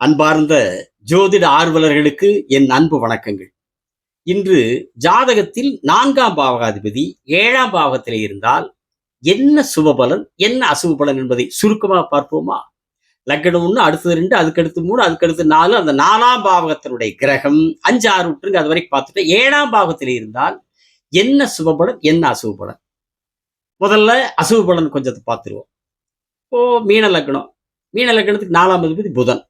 அன்பார்ந்த ஜோதிட ஆர்வலர்களுக்கு என் அன்பு வணக்கங்கள். இன்று ஜாதகத்தில் 4ஆம் பாவகாதிபதி 7ஆம் பாவத்திலே இருந்தால் என்ன சுபபலன், என்ன அசுபபலன் என்பதை சுருக்கமாக பார்ப்போமா? லக்னம் 1, அடுத்தது 2, அதுக்கடுத்து 3, அதுக்கடுத்து 4. அந்த 4ஆம் பாவகத்தினுடைய கிரகம் 5, 6 விட்டுருங்க, அது வரைக்கும் பார்த்துட்டு 7ஆம் பாவத்திலே இருந்தால் என்ன சுபபலன், என்ன அசுபபலன். முதல்ல அசுபபலன் கொஞ்சத்தை பார்த்துருவோம். இப்போ மீன லக்னம், மீன லக்னத்துக்கு 4ஆம் அதிபதி புதன்.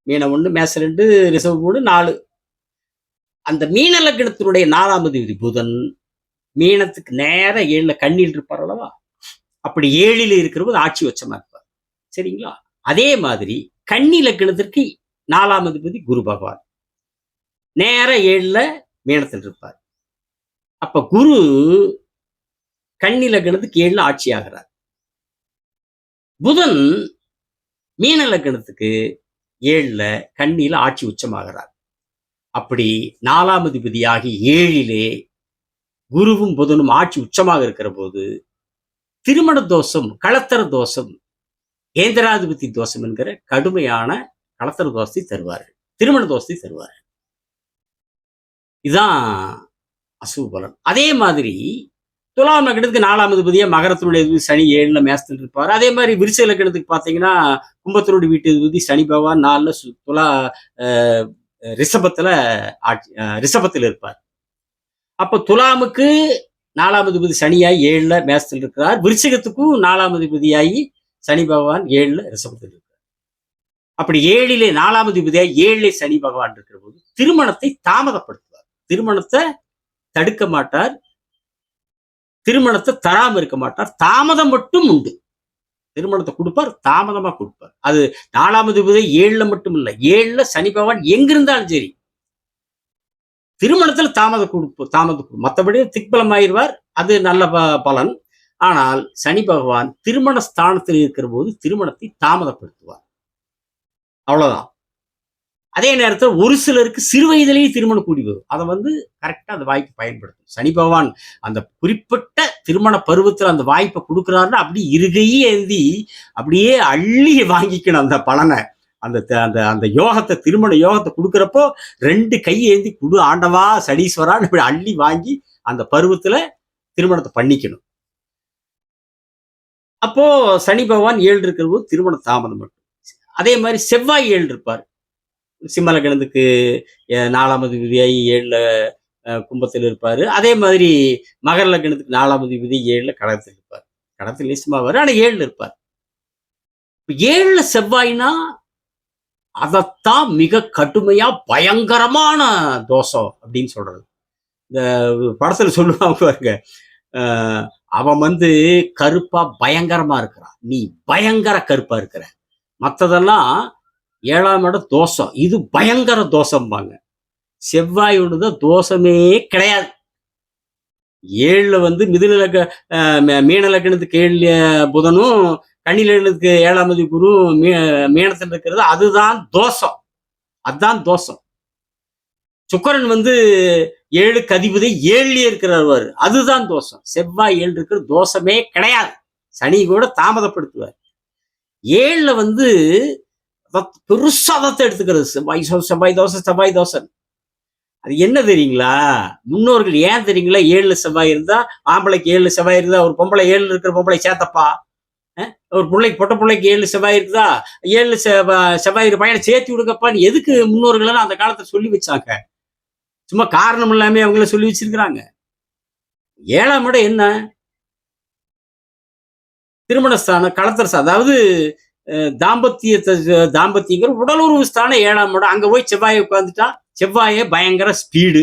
மீனம் 1, மேசம் 2, ரிஷபம் 3, 4. அந்த மீன லக்னத்தினுடைய 4ஆம் அதிபதி புதன் மீனத்துக்கு நேர 7ல கண்ணில் இருப்பார் அல்லவா? அப்படி 7ல் இருக்கிறபோது ஆட்சி உச்சமா இருப்பார். சரிங்களா? அதே மாதிரி கன்னி லக்னத்திற்கு 4ஆம் அதிபதி குரு பகவான் நேர 7ல மீனத்தில் இருப்பார். அப்ப குரு கன்னி லக்னத்துக்கு 7ல ஆட்சி ஆகிறார். புதன் மீன லக்னத்துக்கு 7ல கன்னியில ஆட்சி உச்சமாகிறார். அப்படி 4ஆம் அதிபதியாகி 7லே குருவும் புதனும் ஆட்சி உச்சமாக இருக்கிற போது திருமண தோஷம், களத்தர தோஷம், கேந்திராதிபதி தோஷம் என்கிற கடுமையான களத்தர தோஷத்தை தருவார்கள், திருமண தோஷத்தை தருவார்கள். இதுதான் அசுப பலன். அதே மாதிரி துலாம் லக்னத்துக்கு 4ஆம் அதிபதியா மகரத்தினுடைய சனி 7ல மேசத்தில் இருப்பார். அதே மாதிரி விருச்சிக லக்னத்துக்கு பார்த்தீங்கன்னா கும்பத்தினுடைய வீட்டு அதிபதி சனி பகவான் 4ல துலா ரிஷபத்துல ரிஷபத்தில் இருப்பார். அப்ப துலாமுக்கு 4ஆம் அதிபதி சனியாய் 7ல மேசத்தில் இருக்கிறார். விருச்சிகத்துக்கும் 4ஆம் அதிபதியாகி சனி பகவான் 7ல ரிஷபத்தில் இருக்கிறார். அப்படி 7லே 4ஆம் அதிபதியாய் 7லே சனி பகவான் இருக்கிற போது திருமணத்தை தாமதப்படுத்துவார். திருமணத்தை தடுக்க மாட்டார், திருமணத்தை தராம இருக்க மாட்டார். தாமதம் மட்டும் உண்டு. திருமணத்தை கொடுப்பார், தாமதமா கொடுப்பார். அது 4ஆம் அதிபதி 7ல மட்டும் இல்லை, 7ல சனி பகவான் எங்கிருந்தாலும் சரி திருமணத்தில் தாமதம் மற்றபடி திக்பலம் ஆயிடுவார். அது நல்ல பலன். ஆனால் சனி பகவான் திருமண ஸ்தானத்தில் இருக்கிற போது திருமணத்தை தாமதப்படுத்துவார். அவ்வளவுதான். அதே நேரத்தில் ஒரு சிலருக்கு சிறு வயதிலேயே திருமணம் கூடி வரும். அதை கரெக்டா அந்த வாய்ப்பு பயன்படுத்தும். சனி பகவான் அந்த குறிப்பிட்ட திருமண பருவத்தில் அந்த வாய்ப்பை கொடுக்குறாருன்னா அப்படி இருகையே ஏந்தி அப்படியே அள்ளி வாங்கிக்கணும் அந்த பலனை. அந்த அந்த அந்த யோகத்தை, திருமண யோகத்தை கொடுக்குறப்போ 2 கை ஏந்தி குடு ஆண்டவா சனீஸ்வரான்னு இப்படி அள்ளி வாங்கி அந்த பருவத்துல திருமணத்தை பண்ணிக்கணும். அப்போ சனி பகவான் 7 இருக்கிற போது திருமண தாமதம் மட்டும். அதே மாதிரி செவ்வாய் 7 இருப்பார். சிம்ம லக்னத்துக்கு 4ஆம் அதிபதியாகி 7ல கும்பத்தில் இருப்பாரு. அதே மாதிரி மகர லக்னத்துக்கு 4ஆம் அதிபதி 7ல கடகத்தில் இருப்பார். கடகத்தில் நிச்சயமாவார், ஆனா 7ல இருப்பார். 7ல செவ்வாய்னா அதைத்தான் மிக கடுமையா பயங்கரமான தோஷம் அப்படின்னு சொல்றது. இந்த படத்துல சொல்லுவாங்க பாருங்க, அவன் கருப்பா பயங்கரமா இருக்கிறான், நீ பயங்கர கருப்பா இருக்கிற. மற்றதெல்லாம் 7ஆம் இடம் தோஷம், இது பயங்கர தோஷம்பாங்க. செவ்வாய் ஒண்ணுதான் தோஷமே கிடையாது. 7ல மிதுன மீன லக்னத்துக்கு 7ல புதனும் கன்னி லக்னத்துக்கு 7ஆம் அதிபதி குரு மீனத்தில் இருக்கிறது, அதுதான் தோஷம். அதுதான் தோஷம். சுக்கிரன் 7க்கு அதிபதி 7லயே இருக்கிறார், அதுதான் தோஷம். செவ்வாய் 7 இருக்கிற தோஷமே கிடையாது. சனி கூட தாமதப்படுத்துவார். 7ல பெருசா அதை எடுத்துக்கிறது. செவ்வாய் தோசை. அது என்ன தெரியுங்களா? முன்னோர்கள் ஏன் தெரியுங்களா 7ல செவ்வாய் இருந்தா, ஆம்பளைக்கு 7ல செவ்வாய் இருந்தா, ஒரு பொம்பளை 7ல இருக்கிற பொம்பளை சேர்த்தப்பா, ஒரு பிள்ளைக்கு பொட்ட பிள்ளைக்கு 7ல செவ்வாய் இருக்குதா, 7ல செவ்வாய் பையனை சேர்த்து விடுங்கப்பான்னு எதுக்கு முன்னோர்கள் அந்த காலத்துல சொல்லி வச்சாங்க? சும்மா காரணம் இல்லாம அவங்கள சொல்லி வச்சிருக்கிறாங்க. 7ஆம் இடம் என்ன? திருமணஸ்தானம், களத்தரசு, அதாவது தாம்பத்தியங்கிற உடலுறவு ஸ்தானம் 7ஆம் இடம். அங்க போய் செவ்வாயை உட்கார்ந்துட்டா, செவ்வாயே பயங்கர ஸ்பீடு,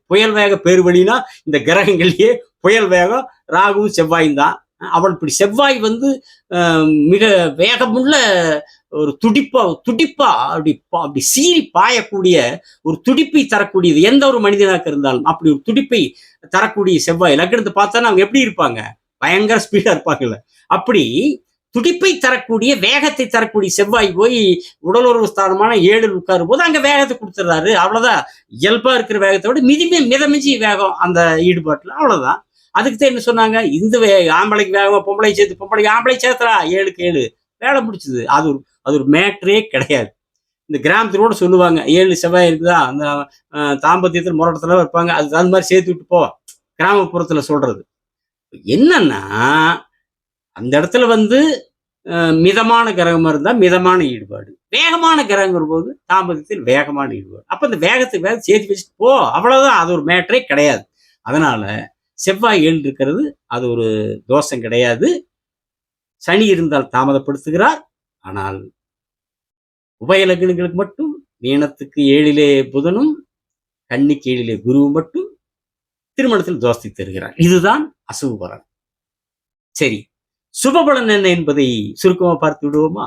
புயல் வேக பேர்வழினா இந்த கிரகங்கள்லயே புயல் வேகம் ராகுவும் செவ்வாயும் தான். அவன் இப்படி செவ்வாய் மிக வேகமுள்ள ஒரு துடிப்பா அப்படி சீறி பாயக்கூடிய ஒரு துடிப்பை தரக்கூடியது எந்த ஒரு மனிதனாக இருந்தாலும். அப்படி ஒரு துடிப்பை தரக்கூடிய செவ்வாய் லக்னத்தை பார்த்தானா அவங்க எப்படி இருப்பாங்க? பயங்கர ஸ்பீடா இருப்பாங்கல்ல. அப்படி துடிப்பை தரக்கூடிய, வேகத்தை தரக்கூடிய செவ்வாய் போய் உடலுறவு ஸ்தானமான 7ல் உட்காரும் போது அங்க வேகத்தை கொடுத்துடுறாரு. அவ்வளவுதான். இயல்பா இருக்கிற வேகத்தை விட மிதமிஞ்சி வேகம் அந்த ஈடுபாட்டுல. அவ்வளவுதான். அதுக்கு தான் என்ன சொன்னாங்க, இந்த ஆம்பளைக்கு வேகமா பொம்பளை சேர்த்து, பொம்பளைக்கு ஆம்பளை சேர்த்தா 7க்கு 7 வேலை முடிச்சுது. அது ஒரு மேட்ரே கிடையாது. இந்த கிராமத்துல கூட சொல்லுவாங்க, 7 செவ்வாய் இருக்குதா, அந்த தாம்பத்தியத்துல முரட்டத்துல வைப்பாங்க. அது அந்த மாதிரி சேர்த்து விட்டு போ. கிராமப்புறத்துல சொல்றது. என்னன்னா, அந்த இடத்துல வந்து மிதமான கிரகமா இருந்தா மிதமான ஈடுபாடு. வேகமான கிரகங்கிற போது தாம்பத்தியத்தில் வேகமான ஈடுபாடு. அப்ப இந்த வேகத்துக்கு வேகம் சேர்த்து வச்சுட்டு போ. அவ்வளவுதான். அது ஒரு மேட்டரே கிடையாது. அதனால செவ்வாய் 7 இருக்கிறது அது ஒரு தோஷம் கிடையாது. சனி இருந்தால் தாமதப்படுத்துகிறார். ஆனால் உபய லக்னங்களுக்கு மட்டும் மீனத்துக்கு 7லே புதனும், கன்னிக்கு 7லே குருவும் மட்டும் திருமணத்தில் தோஷத்தை தருகிறார். இதுதான் அசுப பலன். சரி, சுபபலன் என்ன என்பதை சுருக்கமா பார்த்து விடுவோமா?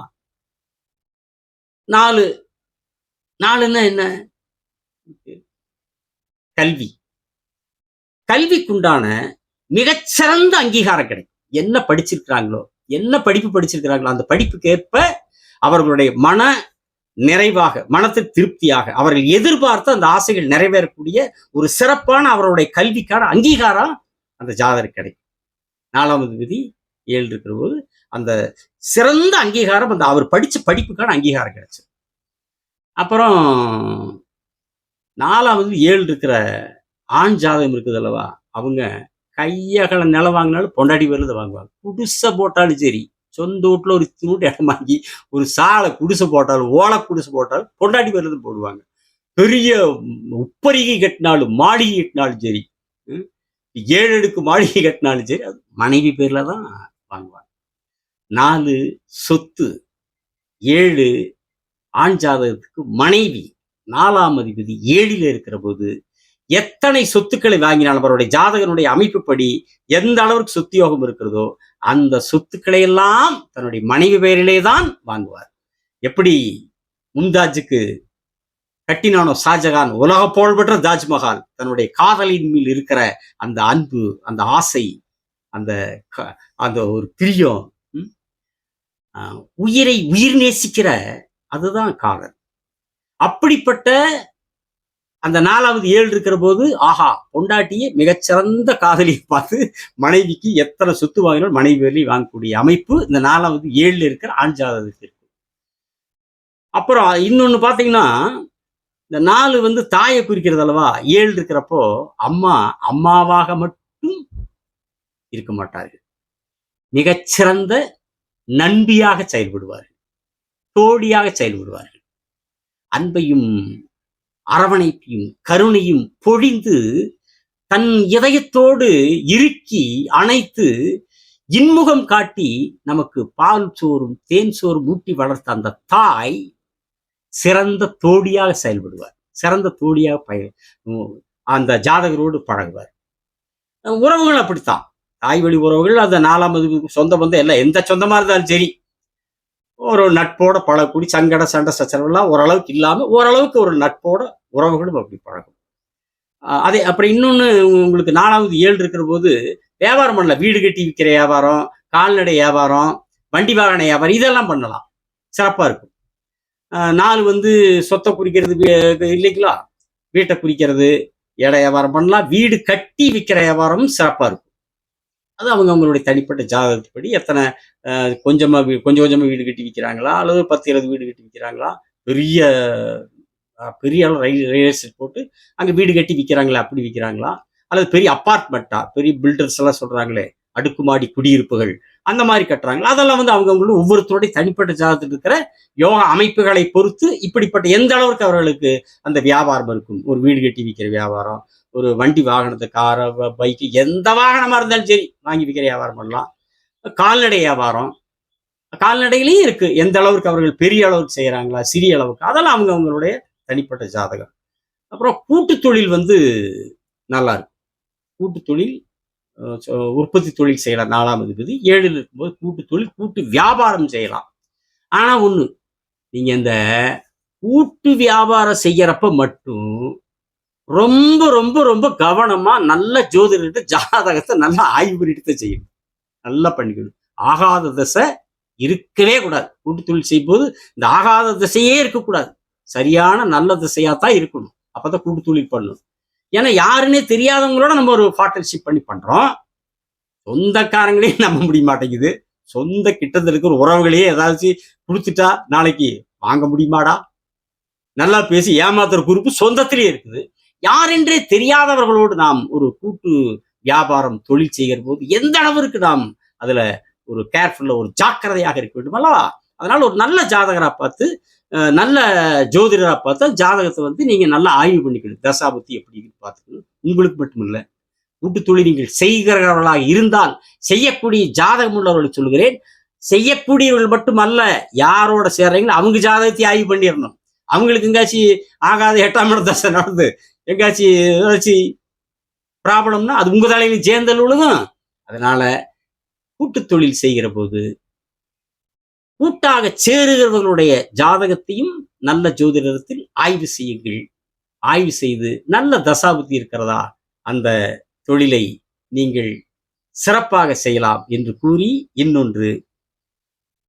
4 4ன்னா என்ன? கல்வி. கல்விக்குண்டான மிகச்சிறந்த அங்கீகாரம் கிடைக்கும். என்ன படிச்சிருக்கிறாங்களோ, என்ன படிப்பு படிச்சிருக்கிறாங்களோ, அந்த படிப்புக்கு ஏற்ப அவர்களுடைய மன நிறைவாக, மனதிற்கு திருப்தியாக, அவர்கள் எதிர்பார்த்த அந்த ஆசைகள் நிறைவேறக்கூடிய ஒரு சிறப்பான அவருடைய கல்விக்கான அங்கீகாரம் அந்த ஜாதகருக்கு கிடைக்கும். 4வது விதி 7 இருக்கிற போது அந்த சிறந்த அங்கீகாரம் அந்த அவர் படிச்ச படிப்புக்கான அங்கீகாரம் கிடைச்சது. அப்புறம் 4வது 7 இருக்கிற ஆண் ஜாதகம் இருக்குது அல்லவா, அவங்க கையகல நிலம் வாங்கினாலும் பொண்டாடி பேர்ல வாங்குவாங்க. குடிசை போட்டாலும் சரி, சொந்த வீட்டுல ஒரு இத்தினூண்டு இடம் வாங்கி ஒரு சாலை குடிசை போட்டாலும், ஓலை குடிசை போட்டாலும் பொண்டாட்டி பேர்ல தான் போடுவாங்க. பெரிய உப்பரிகை கட்டினாலும், மாளிகை கட்டினாலும் சரி, 7 அடுக்கு மாளிகை கட்டினாலும் சரி, அது மனைவி பேர்ல தான் வாங்குவாங்க. 4 சொத்து. 7 ஆண் ஜாதகத்துக்கு மனைவி. 4ஆம் அதிபதி 7ல் இருக்கிற போது எத்தனை சொத்துக்களை வாங்கினாலும் அவருடைய ஜாதகனுடைய அமைப்புப்படி எந்த அளவுக்கு சொத்து யோகம் இருக்கிறதோ அந்த சொத்துக்களை எல்லாம் தன்னுடைய மனைவி பெயரிலே தான் வாங்குவார். எப்படி மும்தாஜுக்கு கட்டினானோ ஷாஜகான், உலக புகழ்பெற்ற தாஜ்மஹால், தன்னுடைய காதலின் மேல் இருக்கிற அந்த அன்பு, அந்த ஆசை, அந்த அந்த ஒரு பிரியம், உயிரை உயிர் நேசிக்கிற அதுதான் காதல். அப்படிப்பட்ட அந்த 4வது 7 இருக்கிற போது, ஆஹா, பொண்டாட்டியே மிகச்சிறந்த காதலியை பார்த்து மனைவிக்கு எத்தனை சொத்து வாங்கினாலும் மனைவி பேர்லயும் வாங்கக்கூடிய அமைப்பு இந்த 4வது 7ல் இருக்கிற ஆண் ஜாதகத்துக்கு இருக்கு. அப்புறம் இன்னொன்னு பாத்தீங்கன்னா, இந்த 4 வந்து தாயை குறிக்கிறது அல்லவா. 7 இருக்கிறப்போ அம்மா அம்மாவாக மட்டும் இருக்க மாட்டார்கள். மிகச்சிறந்த நண்பியாக செயல்படுவார்கள், தோழியாக செயல்படுவார்கள். அன்பையும் அரவணைப்பையும் கருணையும் பொழிந்து தன் இதயத்தோடு இறுக்கி அணைத்து இன்முகம் காட்டி நமக்கு பால் சோறும் தேன் சோறும் ஊட்டி வளர்த்த அந்த தாய் சிறந்த தோழியாக செயல்படுவார். சிறந்த தோழியாக அந்த ஜாதகரோடு பழகுவார். உறவுகள் அப்படித்தான். தாய் வழி உறவுகள், அந்த 4வது சொந்த பந்தம் எல்லாம் எந்த சொந்தமா இருந்தாலும் சரி, ஒரு நட்போட பழகக்கூடி சங்கட சண்டை சச்சரவெல்லாம் ஓரளவுக்கு இல்லாம ஓரளவுக்கு ஒரு நட்போட உறவுகளும் அப்படி பழகும். அதே அப்புறம் இன்னொன்னு, உங்களுக்கு 4வது 7 இருக்கிற போது வியாபாரம் பண்ணலாம். வீடு கட்டி விற்கிற வியாபாரம், கால்நடை வியாபாரம், வண்டி வாகன வியாபாரம், இதெல்லாம் பண்ணலாம். சிறப்பா இருக்கும். 4 வந்து சொத்தை குறிக்கிறது இல்லைங்களா, வீட்டை குறிக்கிறது, இட வியாபாரம் பண்ணலாம். வீடு கட்டி விற்கிற வியாபாரமும் சிறப்பா இருக்கும். அது அவங்களுடைய தனிப்பட்ட ஜாதகப்படி எத்தனை கொஞ்சம் கொஞ்சமா வீடு கட்டி விற்கிறாங்களா, அல்லது 10-20 வீடு கட்டி விற்கிறாங்களா, பெரிய பெரிய அளவு ரியல் எஸ்டேட் போட்டு அங்கே வீடு கட்டி விற்கிறாங்களா, அப்படி விற்கிறாங்களா, அல்லது பெரிய அப்பார்ட்மெண்ட்டா, பெரிய பில்டர்ஸ் எல்லாம் சொல்றாங்களே அடுக்குமாடி குடியிருப்புகள், அந்த மாதிரி கட்டுறாங்களா, அதெல்லாம் வந்து அவங்களுடைய ஒவ்வொருத்தருடைய தனிப்பட்ட ஜாதகத்தில் இருக்கிற யோகா அமைப்புகளை பொறுத்து இப்படிப்பட்ட எந்த அளவுக்கு அவர்களுக்கு அந்த வியாபாரம் இருக்கும். ஒரு வீடு கட்டி விற்கிற வியாபாரம், ஒரு வண்டி வாகனத்தை, காரை, பைக்கு, எந்த வாகனமா இருந்தாலும் சரி வாங்கி விற்கிற வியாபாரம் பண்ணலாம். கால்நடை வியாபாரம், கால்நடையிலையும் இருக்கு. எந்த அளவுக்கு அவர்கள் பெரிய அளவுக்கு செய்யறாங்களா, சிறிய அளவுக்கு, அதெல்லாம் அவங்களுடைய தனிப்பட்ட ஜாதகம். அப்புறம் கூட்டு தொழில் வந்து நல்லா இருக்கு. கூட்டு தொழில், உற்பத்தி தொழில் செய்யலாம். 4ஆம் அதிபதி 7ல் இருக்கும்போது கூட்டு தொழில், கூட்டு வியாபாரம் செய்யலாம். ஆனா ஒண்ணு, நீங்க இந்த கூட்டு வியாபாரம் செய்யறப்ப மட்டும் ரொம்ப ரொம்ப ரொம்ப கவனமா நல்ல ஜோதிடர்கிட்ட ஜாதகத்தை நல்லா ஆய்வு பண்ணிட்டு செய்யணும். நல்லா பண்ணிக்கணும். ஆகாத திசை இருக்கவே கூடாது. கூட்டு தொழில் செய்யும் போது இந்த ஆகாத திசையே இருக்கக்கூடாது. சரியான நல்ல திசையா தான் இருக்கணும். அப்பதான் கூட்டு தொழில் பண்ணணும். ஏன்னா யாருன்னே தெரியாதவங்களோட நம்ம ஒரு பார்ட்னர்ஷிப் பண்ணி பண்றோம். சொந்தக்காரங்களையும் நம்ப முடிய மாட்டேங்குது. சொந்த கிட்டத்தில் இருக்கிற உறவுகளையே ஏதாச்சும் கொடுத்துட்டா நாளைக்கு வாங்க முடியுமாடா, நல்லா பேசி ஏமாத்துற குரூப் சொந்தத்திலே இருக்குது. யாரென்றே தெரியாதவர்களோடு நாம் ஒரு கூட்டு வியாபாரம், தொழில் செய்கிற போது எந்த அளவிற்கு நாம் அதுல ஒரு கேர்ஃபுல்லா ஒரு ஜாக்கிரதையாக இருக்க வேண்டும் அல்லவா? அதனால ஒரு நல்ல ஜாதகரா பார்த்து, நல்ல ஜோதிடரா பார்த்தா ஜாதகத்தை வந்து நீங்க நல்லா ஆய்வு பண்ணிக்கணும். தசாபுத்தி எப்படி இருக்குன்னு பார்த்துக்கணும். உங்களுக்கு மட்டும் இல்ல. கூட்டுத் தொழில் நீங்கள் செய்கிறவர்களாக இருந்தால், செய்யக்கூடிய ஜாதகம் உள்ளவர்களுக்கு சொல்கிறேன். செய்யக்கூடியவர்கள் மட்டுமல்ல, யாரோட சேர்றீங்களோ அவங்க ஜாதகத்தை ஆய்வு பண்ணிடணும். அவங்களுக்கு எங்காச்சும் ஆகாத 8ஆம் இட தசை நடந்து எங்காச்சும் ஏதாச்சும் ப்ராப்ளம்னா அது உங்க தலையிலும் சேர்ந்தல் விழுகும். அதனால கூட்டுத் தொழில் செய்கிற போது கூட்டாக சேருகிறவர்களுடைய ஜாதகத்தையும் நல்ல ஜோதிடத்தில் ஆய்வு செய்யுங்கள். ஆய்வு செய்து நல்ல தசாபுத்தி இருக்கிறதா அந்த தொழிலை நீங்கள் சிறப்பாக செய்யலாம் என்று கூறி, இன்னொன்று,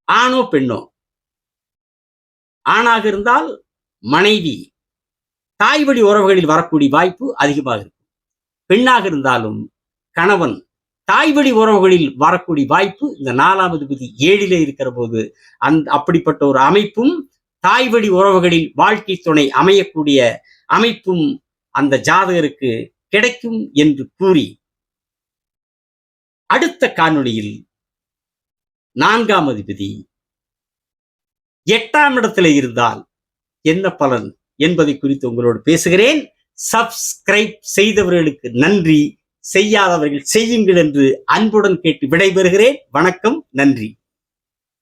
ஆணோ பெண்ணோ, ஆணாக இருந்தால் மனைவி தாய் வழி உறவுகளில் வரக்கூடிய வாய்ப்பு அதிகமாக இருக்கும். பெண்ணாக இருந்தாலும் கணவன் தாய் வழி உறவுகளில் வரக்கூடிய வாய்ப்பு இந்த 4ஆம் அதிபதி 7லே இருக்கிற போது அப்படிப்பட்ட ஒரு அமைப்பும், தாய் வழி உறவுகளில் வாழ்க்கை துணை அமையக்கூடிய அமைப்பும் அந்த ஜாதகருக்கு கிடைக்கும் என்று கூறி, அடுத்த காணொளியில் 4ஆம் அதிபதி 8ஆம் இடத்துல இருந்தால் என்ன பலன் என்பதை குறித்து உங்களோடு பேசுகிறேன். சப்ஸ்கிரைப் செய்தவர்களுக்கு நன்றி, செய்யாதவர்கள் செய்யுங்கள் என்று அன்புடன் கேட்டு விடைபெறுகிறேன். வணக்கம், நன்றி.